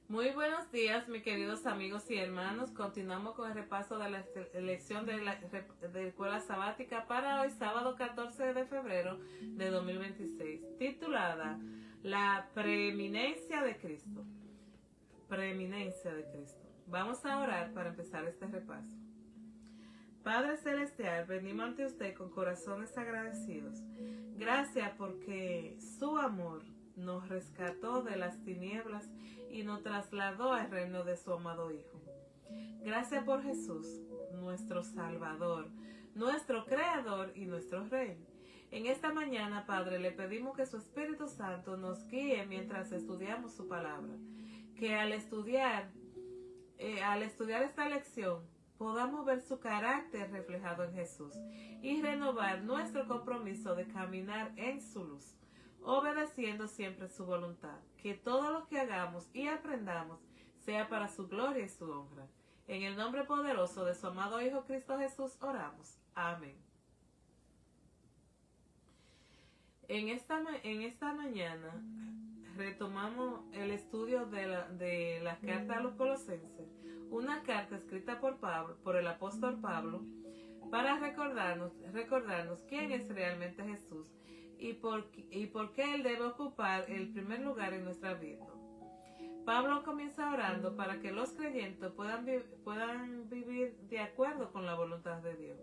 Muy buenos días, mis queridos amigos y hermanos. Continuamos con el repaso de la lección de escuela sabática para hoy, sábado 14 de febrero de 2026, titulada La preeminencia de Cristo. Preeminencia de Cristo. Vamos a orar para empezar este repaso. Padre Celestial, venimos ante usted con corazones agradecidos. Gracias porque su amor nos rescató de las tinieblas y nos trasladó al reino de su amado Hijo. Gracias por Jesús, nuestro Salvador, nuestro Creador y nuestro Rey. En esta mañana, Padre, le pedimos que su Espíritu Santo nos guíe mientras estudiamos su palabra. Que al estudiar esta lección, podamos ver su carácter reflejado en Jesús y renovar nuestro compromiso de caminar en su luz, obedeciendo siempre su voluntad. Que todo lo que hagamos y aprendamos sea para su gloria y su honra. En el nombre poderoso de su amado Hijo Cristo Jesús oramos. Amén. En esta mañana retomamos el estudio de la carta a los Colosenses, una carta escrita por el apóstol Pablo, para recordarnos quién es realmente Jesús y por qué Él debe ocupar el primer lugar en nuestra vida. Pablo comienza orando para que los creyentes puedan vivir de acuerdo con la voluntad de Dios.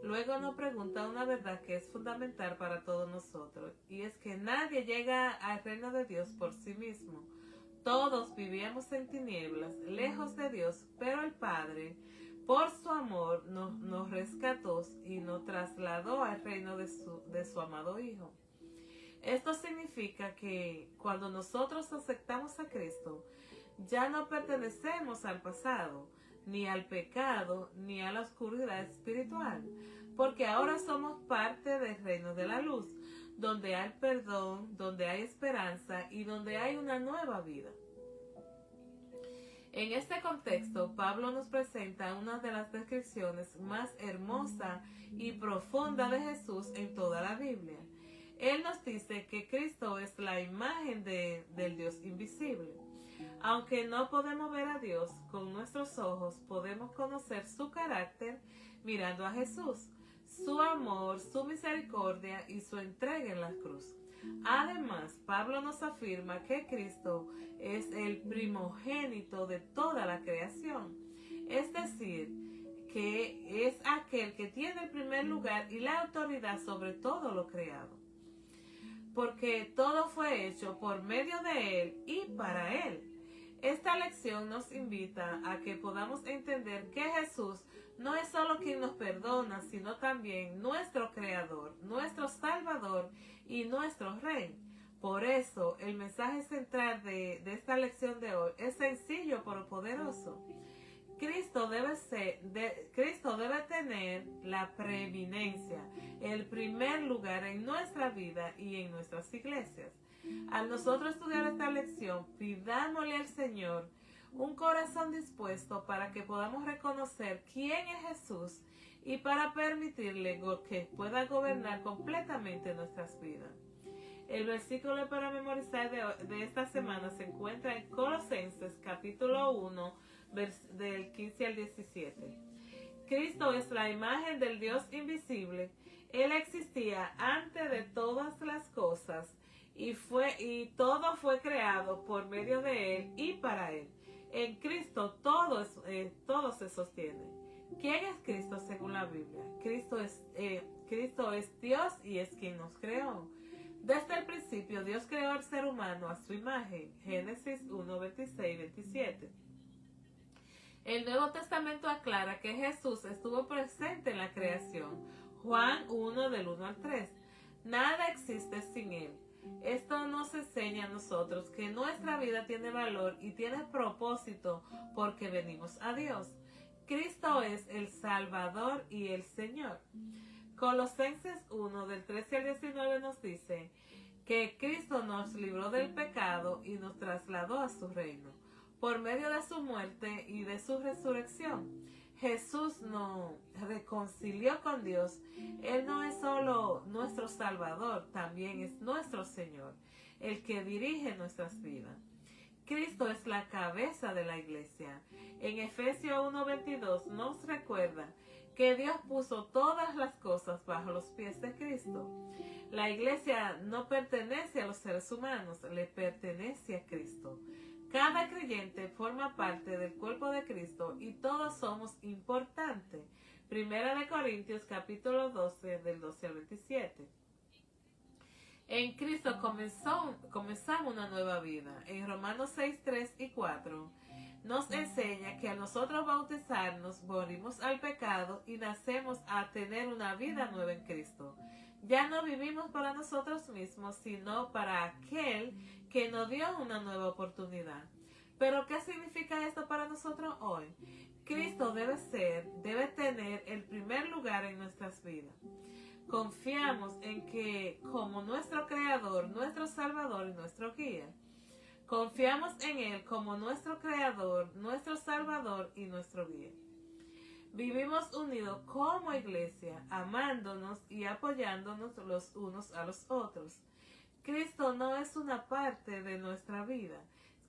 Luego nos pregunta una verdad que es fundamental para todos nosotros, y es que nadie llega al reino de Dios por sí mismo. Todos vivíamos en tinieblas, lejos de Dios, pero el Padre, por su amor, nos rescató y nos trasladó al reino de su amado Hijo. Esto significa que cuando nosotros aceptamos a Cristo, ya no pertenecemos al pasado, ni al pecado, ni a la oscuridad espiritual, porque ahora somos parte del reino de la luz, donde hay perdón, donde hay esperanza y donde hay una nueva vida. En este contexto, Pablo nos presenta una de las descripciones más hermosas y profundas de Jesús en toda la Biblia. Él nos dice que Cristo es la imagen del Dios invisible. Aunque no podemos ver a Dios con nuestros ojos, podemos conocer su carácter mirando a Jesús, su amor, su misericordia y su entrega en la cruz. Además, Pablo nos afirma que Cristo es el primogénito de toda la creación, es decir, que es aquel que tiene el primer lugar y la autoridad sobre todo lo creado, porque todo fue hecho por medio de Él y para Él. Esta lección nos invita a que podamos entender que Jesús no es solo quien nos perdona, sino también nuestro Creador, nuestro Salvador y nuestro Rey. Por eso, el mensaje central de esta lección de hoy es sencillo pero poderoso. Cristo debe tener la preeminencia, el primer lugar en nuestra vida y en nuestras iglesias. Al nosotros estudiar esta lección, pidámosle al Señor un corazón dispuesto para que podamos reconocer quién es Jesús y para permitirle que pueda gobernar completamente nuestras vidas. El versículo para memorizar de esta semana se encuentra en Colosenses capítulo 1, del 15 al 17. Cristo es la imagen del Dios invisible. Él existía antes de todas las cosas y todo fue creado por medio de Él y para Él. En Cristo todo se sostiene. ¿Quién es Cristo según la Biblia? Cristo es Dios y es quien nos creó. Desde el principio Dios creó al ser humano a su imagen. Génesis 1, 26 y 27. El Nuevo Testamento aclara que Jesús estuvo presente en la creación. Juan 1, del 1 al 3. Nada existe sin Él. Esto nos enseña a nosotros que nuestra vida tiene valor y tiene propósito porque venimos a Dios. Cristo es el Salvador y el Señor. Colosenses 1, del 13 al 19 nos dice que Cristo nos libró del pecado y nos trasladó a su reino. Por medio de su muerte y de su resurrección, Jesús nos reconcilió con Dios. Él no es solo nuestro Salvador, también es nuestro Señor, el que dirige nuestras vidas. Cristo es la cabeza de la iglesia. En Efesios 1:22 nos recuerda que Dios puso todas las cosas bajo los pies de Cristo. La iglesia no pertenece a los seres humanos, le pertenece a Cristo. Cada creyente forma parte del cuerpo de Cristo y todos somos importantes. Primera de Corintios capítulo 12 del 12 al 27. En Cristo comenzamos una nueva vida. En Romanos 6, 3 y 4 nos enseña que al nosotros bautizarnos morimos al pecado y nacemos a tener una vida nueva en Cristo. Ya no vivimos para nosotros mismos, sino para aquel que nos dio una nueva oportunidad. Pero ¿qué significa esto para nosotros hoy? Cristo debe tener el primer lugar en nuestras vidas. Confiamos en que como nuestro Creador, nuestro Salvador y nuestro guía. Confiamos en Él como nuestro Creador, nuestro Salvador y nuestro guía. Vivimos unidos como iglesia, amándonos y apoyándonos los unos a los otros. Cristo no es una parte de nuestra vida.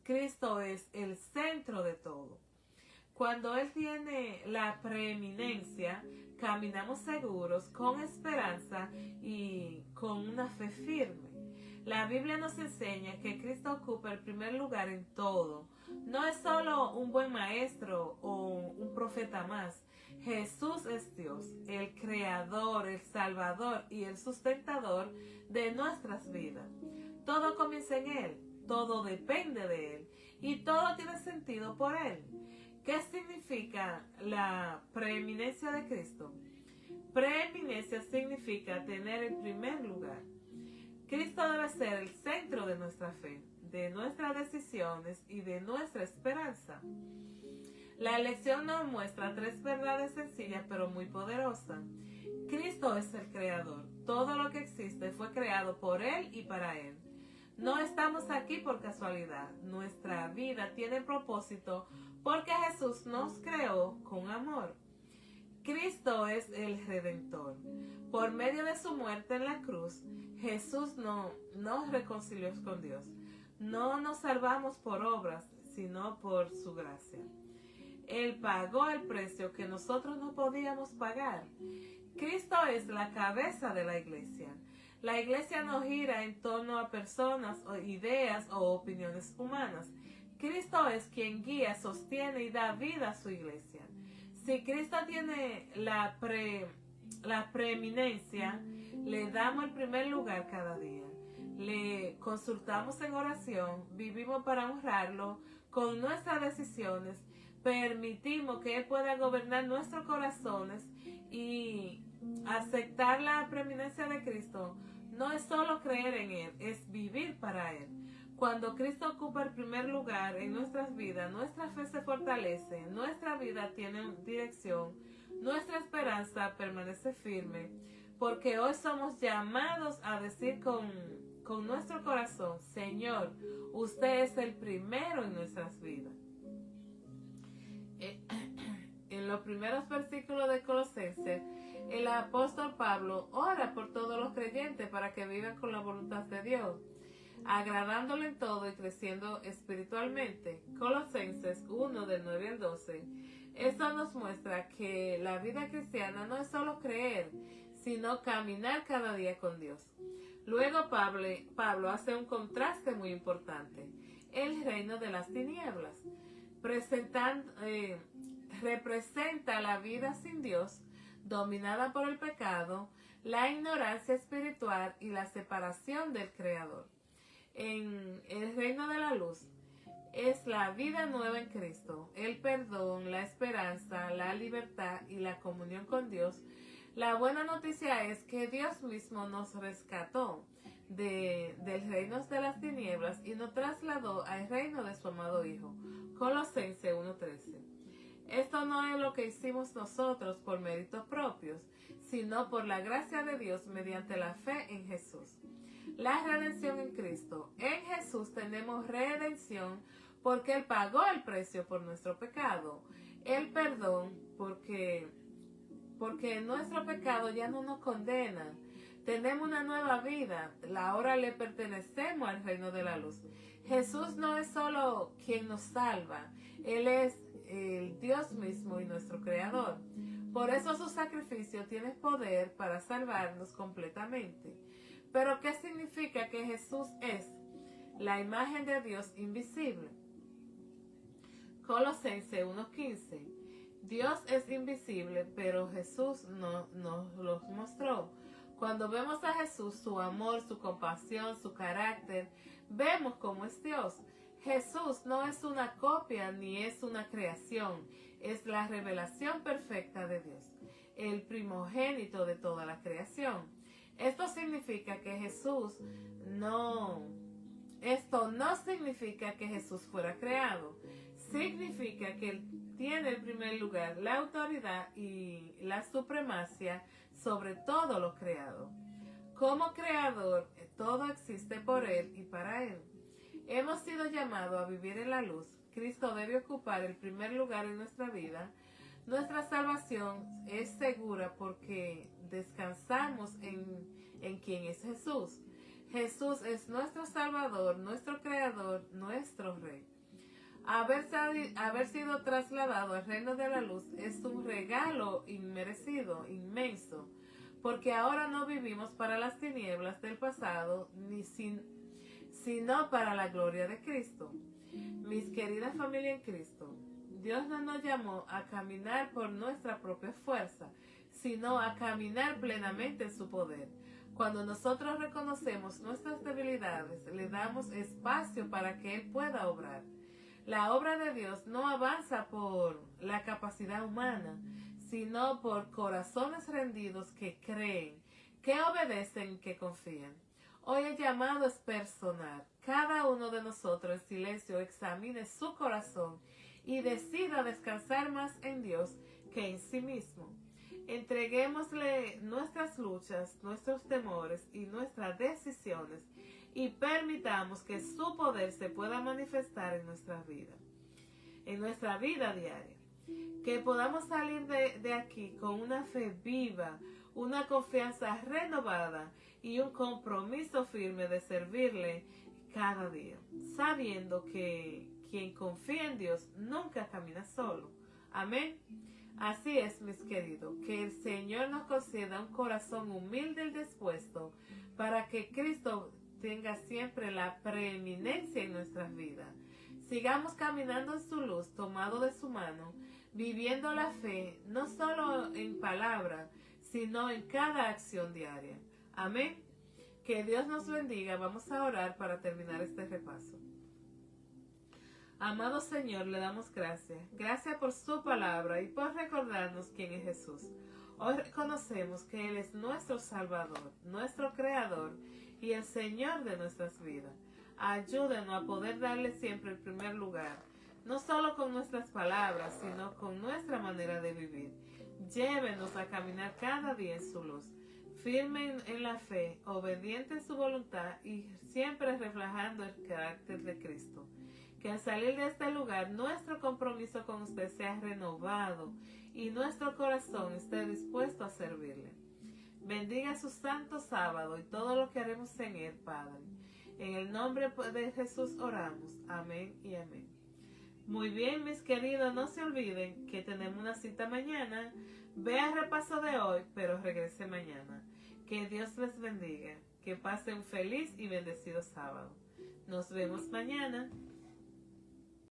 Cristo es el centro de todo. Cuando Él tiene la preeminencia, caminamos seguros, con esperanza y con una fe firme. La Biblia nos enseña que Cristo ocupa el primer lugar en todo. No es solo un buen maestro o un profeta más. Jesús es Dios, el creador, el salvador y el sustentador de nuestras vidas. Todo comienza en Él, todo depende de Él y todo tiene sentido por Él. ¿Qué significa la preeminencia de Cristo? Preeminencia significa tener el primer lugar. Cristo debe ser el centro de nuestra fe, de nuestras decisiones y de nuestra esperanza. La lección nos muestra tres verdades sencillas pero muy poderosas. Cristo es el creador. Todo lo que existe fue creado por Él y para Él. No estamos aquí por casualidad. Nuestra vida tiene propósito porque Jesús nos creó con amor. Cristo es el Redentor. Por medio de su muerte en la cruz, Jesús nos reconcilió con Dios. No nos salvamos por obras, sino por su gracia. Él pagó el precio que nosotros no podíamos pagar. Cristo es la cabeza de la iglesia. La iglesia no gira en torno a personas o ideas o opiniones humanas. Cristo es quien guía, sostiene y da vida a su iglesia. Si Cristo tiene la preeminencia, le damos el primer lugar cada día. Le consultamos en oración, vivimos para honrarlo con nuestras decisiones, permitimos que Él pueda gobernar nuestros corazones y aceptar la preeminencia de Cristo. No es solo creer en Él, es vivir para Él. Cuando Cristo ocupa el primer lugar en nuestras vidas, nuestra fe se fortalece, nuestra vida tiene dirección, nuestra esperanza permanece firme, porque hoy somos llamados a decir con nuestro corazón: Señor, usted es el primero en nuestras vidas. En los primeros versículos de Colosenses, el apóstol Pablo ora por todos los creyentes para que vivan con la voluntad de Dios, agradándole en todo y creciendo espiritualmente. Colosenses 1 del 9 al 12. Esto nos muestra que la vida cristiana no es solo creer, sino caminar cada día con Dios. Luego Pablo hace un contraste muy importante: el reino de las tinieblas. Representa la vida sin Dios, dominada por el pecado, la ignorancia espiritual y la separación del Creador. En el reino de la luz es la vida nueva en Cristo, el perdón, la esperanza, la libertad y la comunión con Dios. La buena noticia es que Dios mismo nos rescató del reino de las tinieblas y nos trasladó al reino de su amado Hijo. Colosenses 1:13. Esto no es lo que hicimos nosotros por méritos propios, sino por la gracia de Dios mediante la fe en Jesús. La redención en Cristo. En Jesús tenemos redención porque Él pagó el precio por nuestro pecado. El perdón porque nuestro pecado ya no nos condena. Tenemos una nueva vida. Ahora le pertenecemos al reino de la luz. Jesús no es solo quien nos salva. Él es el Dios mismo y nuestro Creador. Por eso su sacrificio tiene poder para salvarnos completamente. Pero ¿qué significa que Jesús es la imagen de Dios invisible? Colosenses 1:15. Dios es invisible, pero Jesús nos lo mostró. Cuando vemos a Jesús, su amor, su compasión, su carácter, vemos cómo es Dios. Jesús no es una copia ni es una creación, es la revelación perfecta de Dios, el primogénito de toda la creación. Esto no significa que Jesús fuera creado. Significa que Él tiene en primer lugar la autoridad y la supremacia sobre todo lo creado. Como creador, todo existe por Él y para Él. Hemos sido llamados a vivir en la luz. Cristo debe ocupar el primer lugar en nuestra vida. Nuestra salvación es segura porque descansamos en quien es Jesús. Jesús es nuestro Salvador, nuestro Creador, nuestro Rey. Haber sido trasladado al reino de la luz es un regalo inmerecido, inmenso, porque ahora no vivimos para las tinieblas del pasado, sino para la gloria de Cristo. Mis queridas familia en Cristo, Dios no nos llamó a caminar por nuestra propia fuerza, sino a caminar plenamente en su poder. Cuando nosotros reconocemos nuestras debilidades, le damos espacio para que Él pueda obrar. La obra de Dios no avanza por la capacidad humana, sino por corazones rendidos que creen, que obedecen, que confían. Hoy el llamado es personal. Cada uno de nosotros en silencio examine su corazón y decida descansar más en Dios que en sí mismo. Entreguémosle nuestras luchas, nuestros temores y nuestras decisiones y permitamos que su poder se pueda manifestar en nuestra vida diaria. Que podamos salir de aquí con una fe viva, una confianza renovada y un compromiso firme de servirle cada día, sabiendo que quien confía en Dios nunca camina solo. Amén. Así es, mis queridos, que el Señor nos conceda un corazón humilde y dispuesto para que Cristo tenga siempre la preeminencia en nuestras vidas. Sigamos caminando en su luz, tomado de su mano, viviendo la fe, no solo en palabra, sino en cada acción diaria. Amén. Que Dios nos bendiga. Vamos a orar para terminar este repaso. Amado Señor, le damos gracias. Gracias por su palabra y por recordarnos quién es Jesús. Hoy reconocemos que Él es nuestro Salvador, nuestro Creador y el Señor de nuestras vidas. Ayúdenos a poder darle siempre el primer lugar, no solo con nuestras palabras, sino con nuestra manera de vivir. Llévenos a caminar cada día en su luz, firme en la fe, obediente en su voluntad y siempre reflejando el carácter de Cristo. Que al salir de este lugar, nuestro compromiso con usted sea renovado y nuestro corazón esté dispuesto a servirle. Bendiga su santo sábado y todo lo que haremos en él, Padre. En el nombre de Jesús oramos. Amén y amén. Muy bien, mis queridos, no se olviden que tenemos una cita mañana. Vea el repaso de hoy, pero regrese mañana. Que Dios les bendiga. Que pasen un feliz y bendecido sábado. Nos vemos mañana.